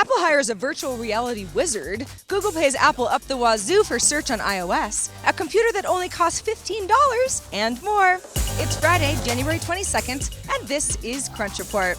Apple hires a virtual reality wizard. Google pays Apple up the wazoo for search on iOS. A computer that only costs $15 and more. It's Friday, January 22nd, and this is Crunch Report.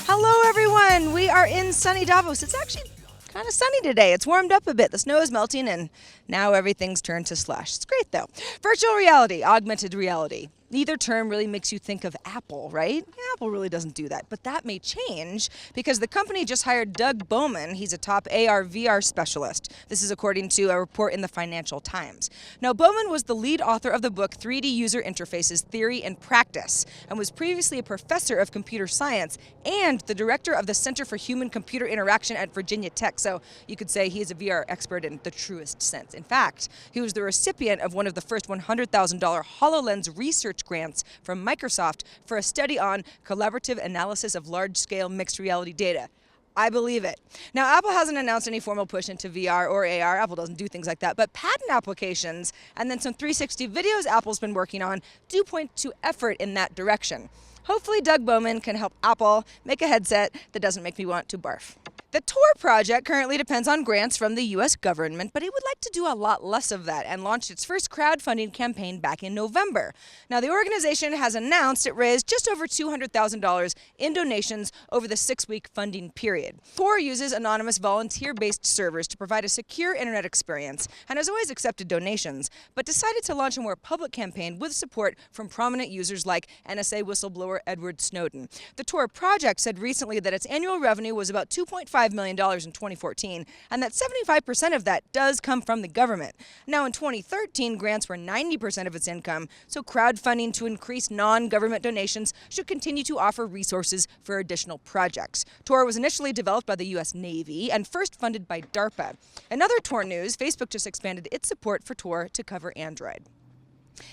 Hello, everyone. We are in sunny Davos. It's actually kind of sunny today. It's warmed up a bit. The snow is melting, and now everything's turned to slush. It's great, though. Virtual reality, augmented reality. Neither term really makes you think of Apple, right? Apple really doesn't do that. But that may change because the company just hired Doug Bowman. He's a top AR/VR specialist. This is according to a report in the Financial Times. Now, Bowman was the lead author of the book 3D User Interfaces, Theory and Practice, and was previously a professor of computer science and the director of the Center for Human-Computer Interaction at Virginia Tech. So you could say he's a VR expert in the truest sense. In fact, he was the recipient of one of the first $100,000 HoloLens research grants from Microsoft for a study on collaborative analysis of large-scale mixed reality data. I believe it. Now, Apple hasn't announced any formal push into VR or AR. Apple doesn't do things like that. But patent applications and then some 360 videos Apple's been working on do point to effort in that direction. Hopefully, Doug Bowman can help Apple make a headset that doesn't make me want to barf. The Tor Project currently depends on grants from the U.S. government, but it would like to do a lot less of that and launched its first crowdfunding campaign back in November. Now, the organization has announced it raised just over $200,000 in donations over the 6-week funding period. Tor uses anonymous volunteer-based servers to provide a secure internet experience and has always accepted donations, but decided to launch a more public campaign with support from prominent users like NSA whistleblower Edward Snowden. The Tor Project said recently that its annual revenue was about $2.5 million in 2014, and that 75% of that does come from the government. Now, in 2013, grants were 90% of its income, so crowdfunding to increase non-government donations should continue to offer resources for additional projects. Tor was initially developed by the U.S. Navy and first funded by DARPA. In other Tor news, Facebook just expanded its support for Tor to cover Android.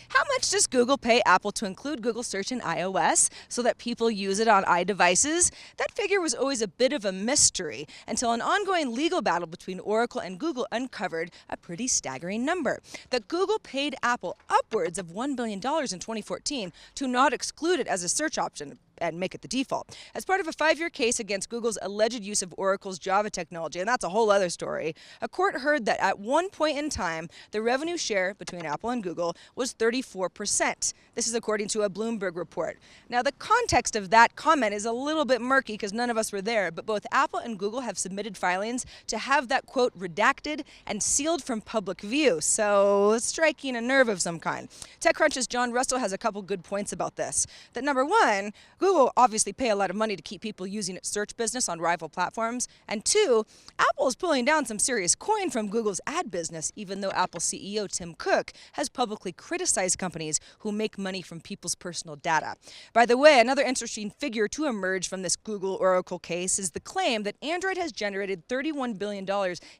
How much does Google pay Apple to include Google Search in iOS so that people use it on iDevices? That figure was always a bit of a mystery until an ongoing legal battle between Oracle and Google uncovered a pretty staggering number. That Google paid Apple upwards of $1 billion in 2014 to not exclude it as a search option and make it the default, as part of a 5-year case against Google's alleged use of Oracle's Java technology, and that's a whole other story. A court heard that at one point in time, the revenue share between Apple and Google was 34%. This is according to a Bloomberg report. Now, the context of that comment is a little bit murky because none of us were there, but both Apple and Google have submitted filings to have that quote redacted and sealed from public view, so striking a nerve of some kind. TechCrunch's John Russell has a couple good points about this. That number one, Google obviously pay a lot of money to keep people using its search business on rival platforms. And two, Apple is pulling down some serious coin from Google's ad business, even though Apple CEO Tim Cook has publicly criticized companies who make money from people's personal data. By the way, another interesting figure to emerge from this Google-Oracle case is the claim that Android has generated $31 billion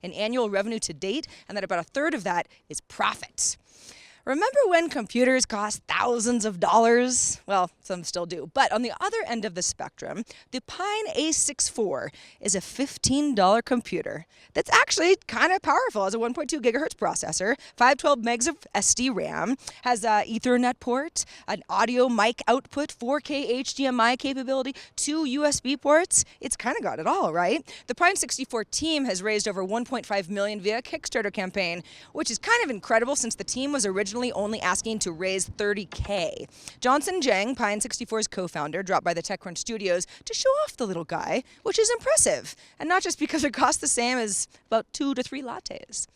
in annual revenue to date, and that about a third of that is profit. Remember when computers cost thousands of dollars? Well, some still do. But on the other end of the spectrum, the Pine A64 is a $15 computer that's actually kind of powerful. It has a 1.2 gigahertz processor, 512 megs of SD RAM, has an Ethernet port, an audio mic output, 4K HDMI capability, 2 USB ports. It's kind of got it all, right? The Pine 64 team has raised over $1.5 million via a Kickstarter campaign, which is kind of incredible since the team was originally only asking to raise $30K. Johnson Zhang, Pine 64's co-founder, dropped by the TechCrunch studios to show off the little guy, which is impressive. And not just because it costs the same as about 2 to 3 lattes.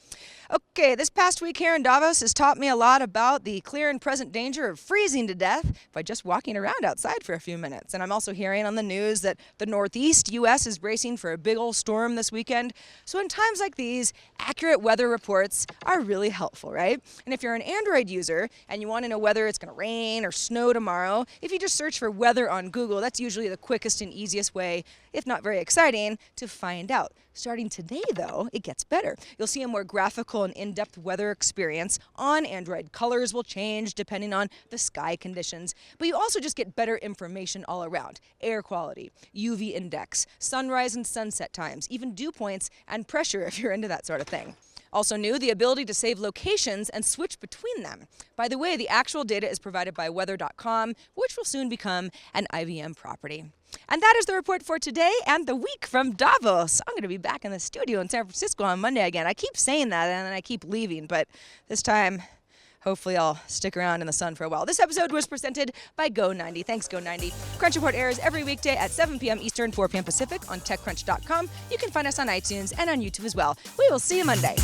Okay, this past week here in Davos has taught me a lot about the clear and present danger of freezing to death by just walking around outside for a few minutes. And I'm also hearing on the news that the Northeast U.S. is bracing for a big old storm this weekend. So in times like these, accurate weather reports are really helpful, right? And if you're an Android user and you want to know whether it's going to rain or snow tomorrow, if you just search for weather on Google, that's usually the quickest and easiest way, if not very exciting, to find out. Starting today, though, it gets better. You'll see a more graphical and in-depth weather experience on Android. Colors will change depending on the sky conditions, but you also just get better information all around. Air quality, UV index, sunrise and sunset times, even dew points and pressure if you're into that sort of thing. Also new, the ability to save locations and switch between them. By the way, the actual data is provided by weather.com, which will soon become an IBM property. And that is the report for today and the week from Davos. I'm going to be back in the studio in San Francisco on Monday again. I keep saying that and then I keep leaving, but this time, hopefully I'll stick around in the sun for a while. This episode was presented by Go90. Thanks, Go90. Crunch Report airs every weekday at 7 p.m. Eastern, 4 p.m. Pacific on TechCrunch.com. You can find us on iTunes and on YouTube as well. We will see you Monday.